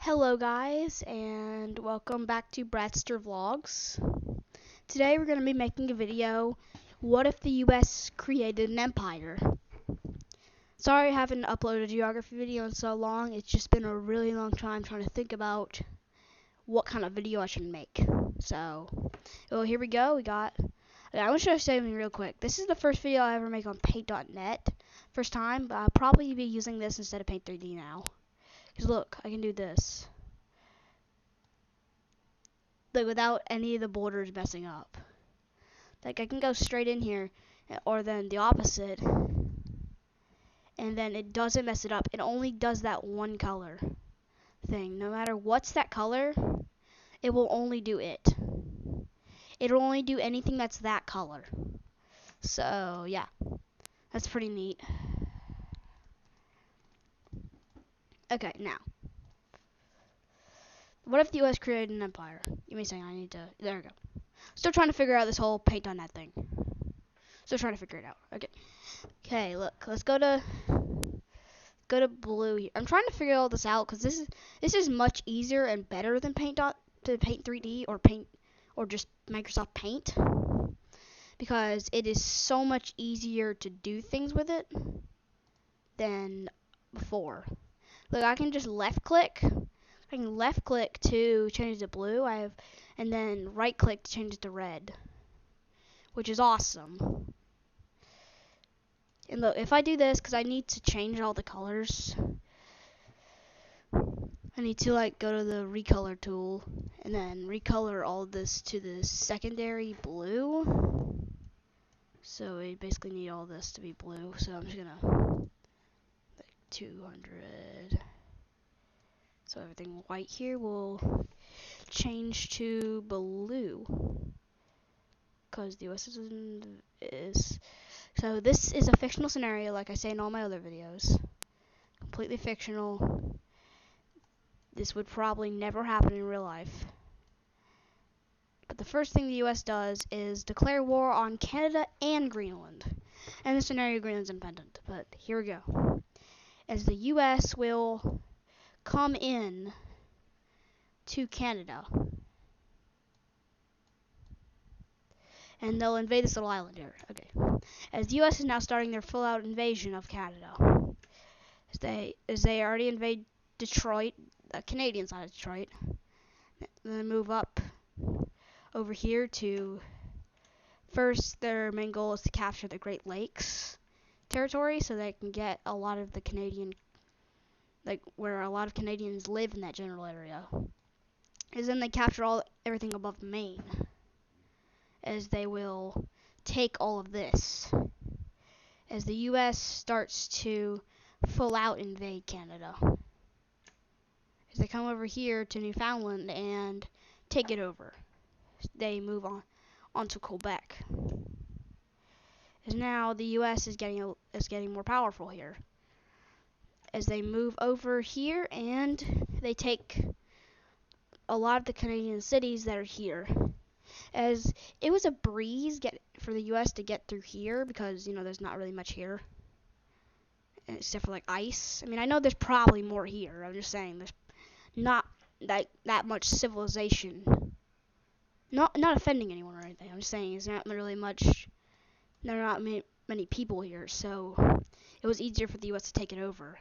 Hello guys, and welcome back to Bradster Vlogs. Today we're going to be making a video, what if the US created an empire? Sorry I haven't uploaded a geography video in so long, it's just been a really long time trying to think about what kind of video I should make. So, well, here we go. I want to show you something real quick. This is the first video I ever make on Paint.net. First time, but I'll probably be using this instead of Paint 3D now. Because look, I can do this. Like without any of the borders messing up. Like I can go straight in here, or then the opposite, and then it doesn't mess it up. It only does that one color thing. No matter what's that color, it will only do it. It'll only do anything that's that color. So yeah, that's pretty neat. Okay, now, what if the US created an empire? You may say there we go. Still trying to figure out this whole Paint.net thing. Still trying to figure it out. Okay, look, let's go to blue here. I'm trying to figure all this out because this is much easier and better than Paint 3D or just Microsoft Paint, because it is so much easier to do things with it than before. Look, I can just left click. I can left click to change it to blue. And then right click to change it to red, which is awesome. And look, if I do this, because I need to change all the colors, I need to like go to the recolor tool and then recolor all this to the secondary blue. So we basically need all this to be blue. So I'm just gonna like 200. So everything white here will change to blue because the US is. So this is a fictional scenario, like I say in all my other videos. Completely fictional. This would probably never happen in real life. But the first thing the US does is declare war on Canada and Greenland. And in this scenario, Greenland's independent. But here we go. As the US will come in to Canada. And they'll invade this little island here. Okay. As the US is now starting their full-out invasion of Canada. As they already invade Detroit, the Canadian side of Detroit. Then they move up over here to, first their main goal is to capture the Great Lakes territory so they can get a lot of the Canadian, like where a lot of Canadians live in that general area. And then they capture everything above Maine, as they will take all of this. As the US starts to full out invade Canada. As they come over here to Newfoundland and take it over. They move on to Quebec. As now the US is getting more powerful here. As they move over here and they take a lot of the Canadian cities that are here. As it was a breeze for the US to get through here because, there's not really much here. Except for like ice. I mean, I know there's probably more here. I'm just saying there's not that much civilization. Not offending anyone or anything. I'm just saying there's not really much. There are not many people here, so it was easier for the U.S. to take it over.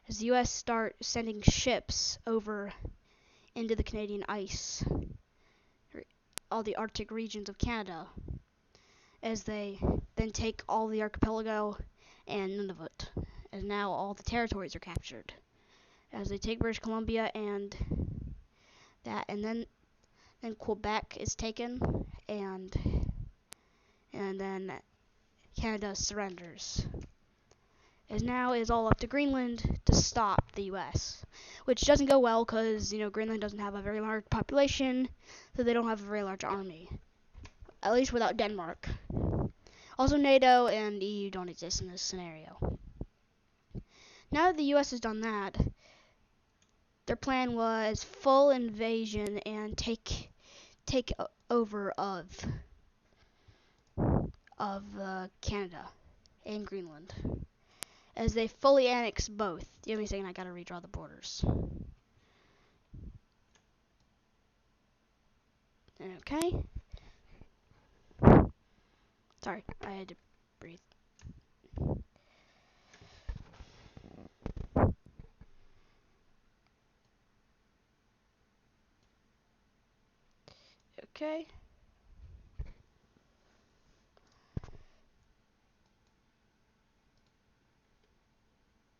As the U.S. start sending ships over into the Canadian ice, all the Arctic regions of Canada, as they then take all the archipelago and Nunavut, as now all the territories are captured. As they take British Columbia and then Quebec is taken, and then Canada surrenders. As now it is all up to Greenland to stop the US, which doesn't go well because, Greenland doesn't have a very large population, so they don't have a very large army, at least without Denmark. Also, NATO and EU don't exist in this scenario. Now that the US has done that, their plan was full invasion and take over of Canada and Greenland, as they fully annex both. Give me a second, I gotta redraw the borders. Okay. Sorry, I had to breathe. Okay.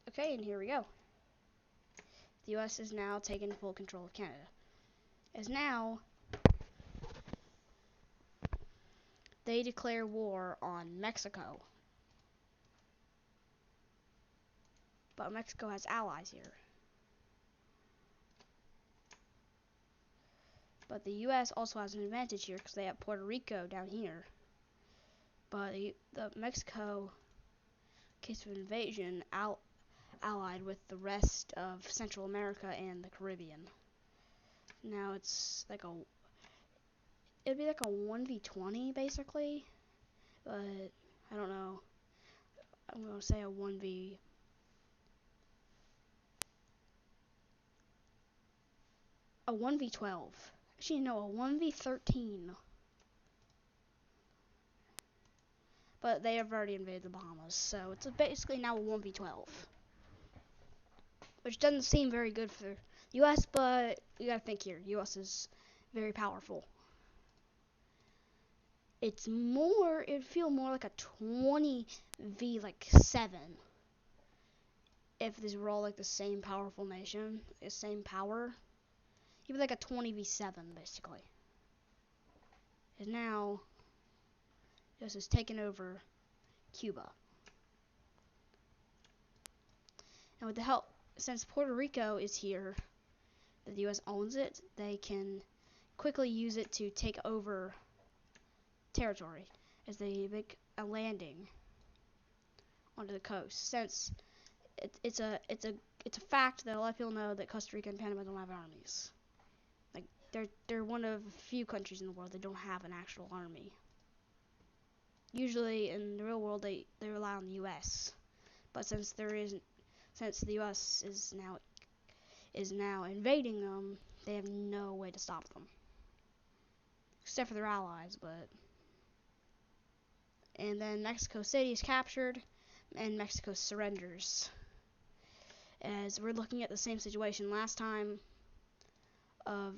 Okay, and here we go. The U.S. is now taking full control of Canada. As now, they declare war on Mexico. But Mexico has allies here. But the U.S. also has an advantage here because they have Puerto Rico down here. But the Mexico, in case of invasion, allied with the rest of Central America and the Caribbean. Now it'd be like a 1v20 basically, but I don't know. I'm gonna say a 1v12. Actually, no, a 1v13. But they have already invaded the Bahamas, so it's basically now a 1v12. Which doesn't seem very good for the U.S., but you gotta think here, U.S. is very powerful. It'd feel more like a 20v7. If these were all like the same powerful nation, the same power. It'd be like a 20v7, basically. And now, U.S. has taken over Cuba. And with the help, since Puerto Rico is here, that the U.S. owns it, they can quickly use it to take over territory as they make a landing onto the coast. Since it's a fact that a lot of people know that Costa Rica and Panama don't have armies. Like they're one of a few countries in the world that don't have an actual army. Usually in the real world they rely on the U.S. But since the U.S. is now invading them, they have no way to stop them. Except for their allies, and then Mexico City is captured and Mexico surrenders. As we're looking at the same situation last time of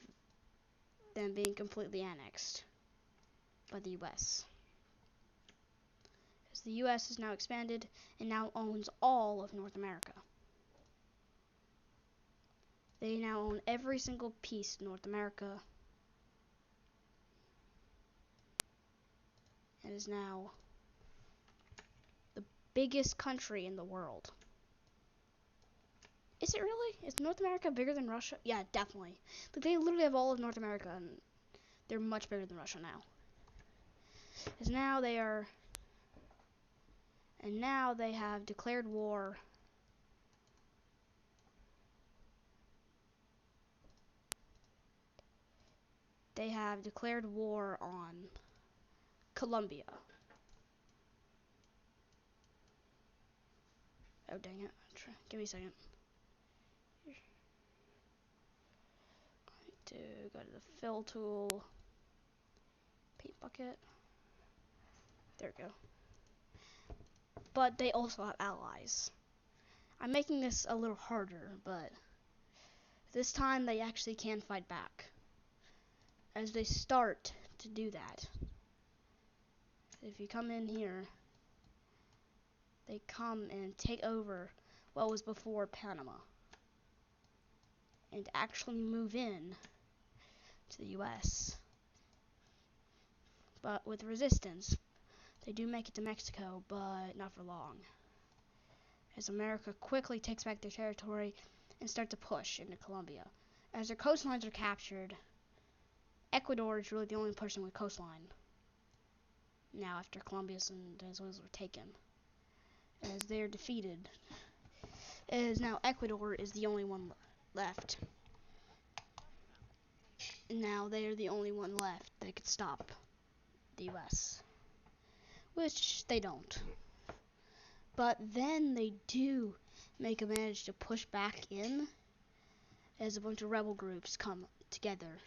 them being completely annexed by the U.S. As the U.S. has now expanded and now owns all of North America. They now own every single piece of North America. It is now the biggest country in the world. Is it really? Is North America bigger than Russia? Yeah, definitely. Like, they literally have all of North America, and they're much bigger than Russia now. As now they have declared war. They have declared war on Colombia. Oh, dang it. Give me a second. To go to the fill tool, paint bucket. There we go. But they also have allies. I'm making this a little harder, but this time they actually can fight back. As they start to do that, if you come in here, they come and take over what was before Panama and actually move in to the U.S. But with resistance, they do make it to Mexico, but not for long. As America quickly takes back their territory and start to push into Colombia. As their coastlines are captured, Ecuador is really the only person with coastline now after Colombia and Venezuela were taken. As they are defeated, as now Ecuador is the only one left. Now they are the only one left that could stop the U.S. Which they don't. But then they do manage to push back in as a bunch of rebel groups come together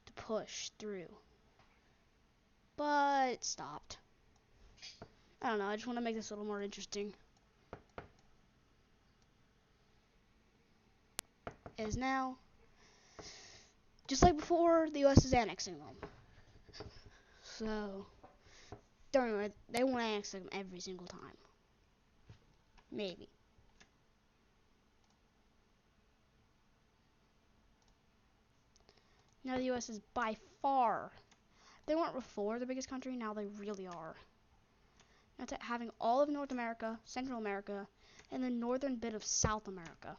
to push through, but it stopped. I don't know, I just want to make this a little more interesting. Is now, just like before, the US is annexing them. So, don't worry, they won't annex them every single time. Maybe. Now the US is by far, they weren't before the biggest country, now they really are. Now having all of North America, Central America, and the northern bit of South America,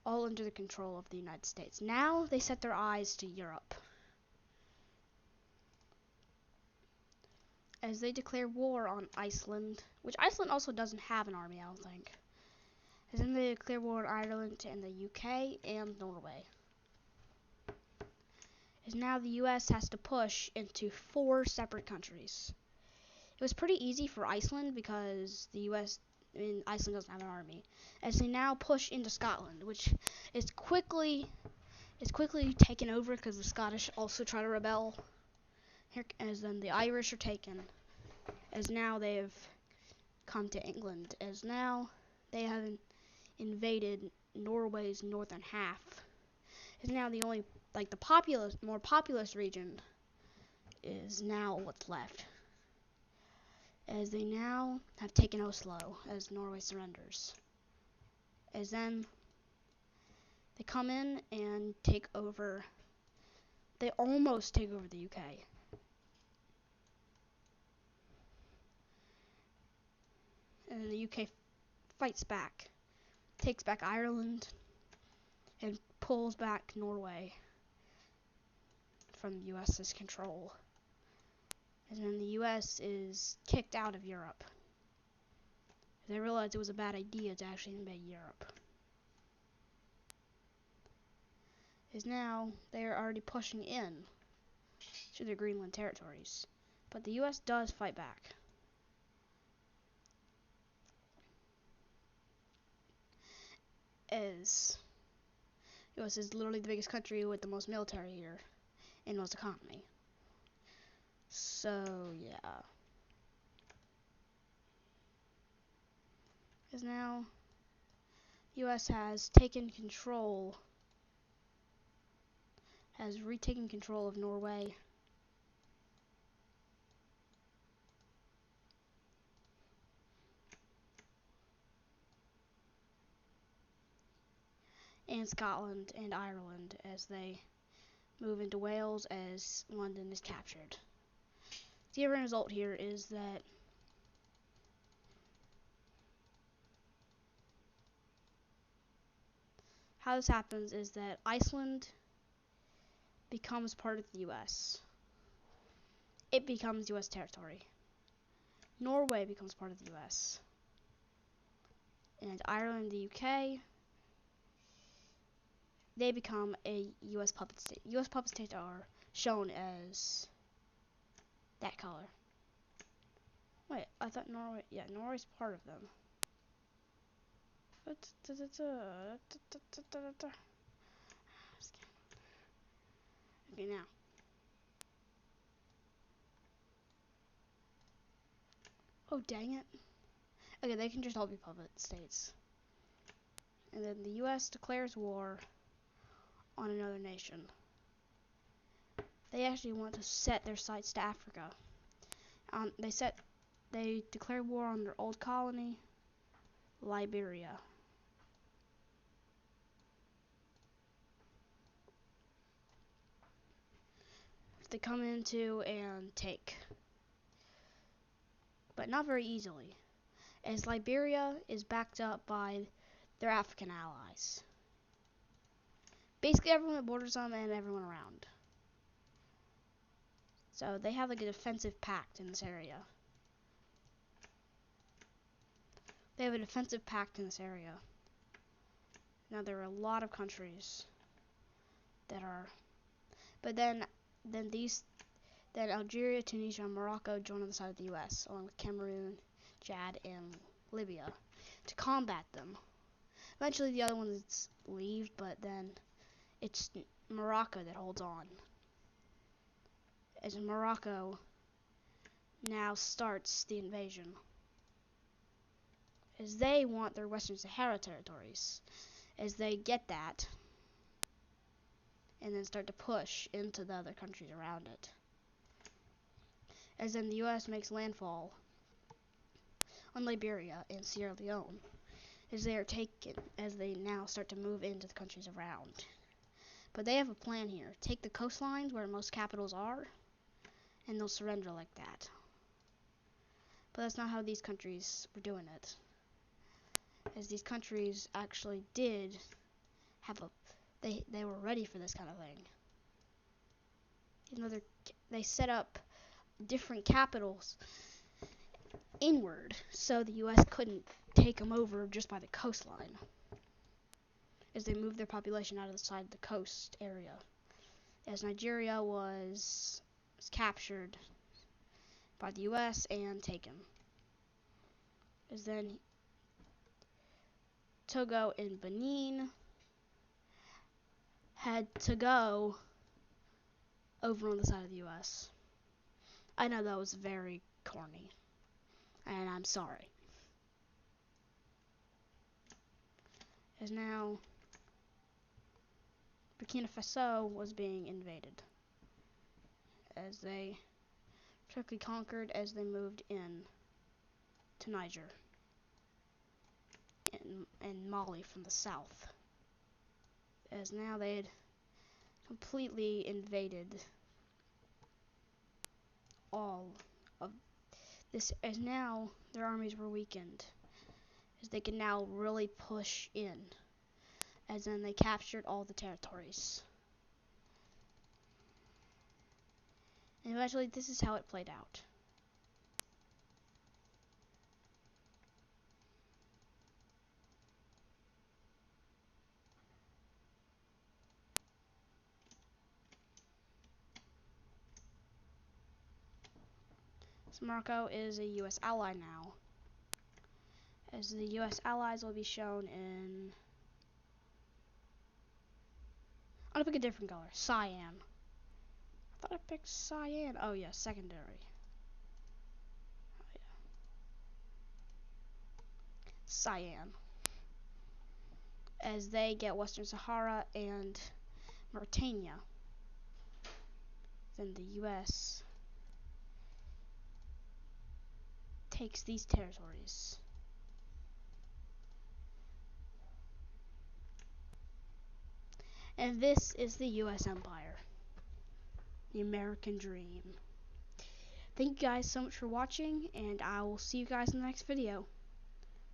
all under the control of the United States. Now they set their eyes to Europe, as they declare war on Iceland, which Iceland also doesn't have an army, I don't think. As then they declare war on Ireland and the UK and Norway. As now the US has to push into 4 separate countries. It was pretty easy for Iceland because Iceland doesn't have an army. As they now push into Scotland, which is quickly taken over because the Scottish also try to rebel. As then the Irish are taken. As now they have come to England. As now they have invaded Norway's northern half. As now the only the more populous region is now what's left. As they now have taken Oslo as Norway surrenders. As then they come in and take over, they almost take over the UK. And then the UK fights back, takes back Ireland, and pulls back Norway from the US's control. And then the US is kicked out of Europe. They realized it was a bad idea to actually invade Europe. Is now they are already pushing in to the Greenland territories. But the US does fight back. As the US is literally the biggest country with the most military here and most economy. So yeah. As now US has retaken control of Norway. And Scotland and Ireland as they move into Wales as London is captured. The end result here is that how this happens is that Iceland becomes part of the US. It becomes US territory. Norway becomes part of the US. And Ireland and the UK, they become a US puppet state. US puppet states are shown as that color. Wait, I thought Norway's part of them. Okay, now. Oh, dang it. Okay, they can just all be puppet states. And then the US declares war on another nation. They actually want to set their sights to Africa. They declare war on their old colony, Liberia. They come into and take, but not very easily, as Liberia is backed up by their African allies. Basically everyone that borders them and everyone around. So they have like a defensive pact in this area. They have a defensive pact in this area. Now there are a lot of countries that are, but then Algeria, Tunisia, and Morocco join on the side of the US, along with Cameroon, Chad, and Libya, to combat them. Eventually the other ones leave, but then it's Morocco that holds on as Morocco now starts the invasion, as they want their Western Sahara territories, as they get that and then start to push into the other countries around it. As then the US makes landfall on Liberia and Sierra Leone, as they are taken, as they now start to move into the countries around. But they have a plan here. Take the coastlines where most capitals are, and they'll surrender like that. But that's not how these countries were doing it. As these countries actually did have they were ready for this kind of thing. Even though they set up different capitals inward, so the U.S. couldn't take them over just by the coastline, as they moved their population out of the side of the coast area. As Nigeria was captured by the U.S. and taken. As then Togo and Benin had to go over on the side of the U.S. I know that was very corny, and I'm sorry. As now Burkina Faso was being invaded, as they quickly conquered as they moved in to Niger and Mali from the south, as now they had completely invaded all of this, as now their armies were weakened, as they could now really push in, as then they captured all the territories. And eventually this is how it played out. So Morocco is a US ally now, as the US allies will be shown in, I'm gonna pick a different color, cyan. I thought I picked cyan. Oh yeah, secondary. Oh yeah. Cyan. As they get Western Sahara and Mauritania, then the US takes these territories. And this is the US Empire, the American dream. Thank you guys so much for watching, and I will see you guys in the next video.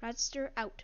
Radster out.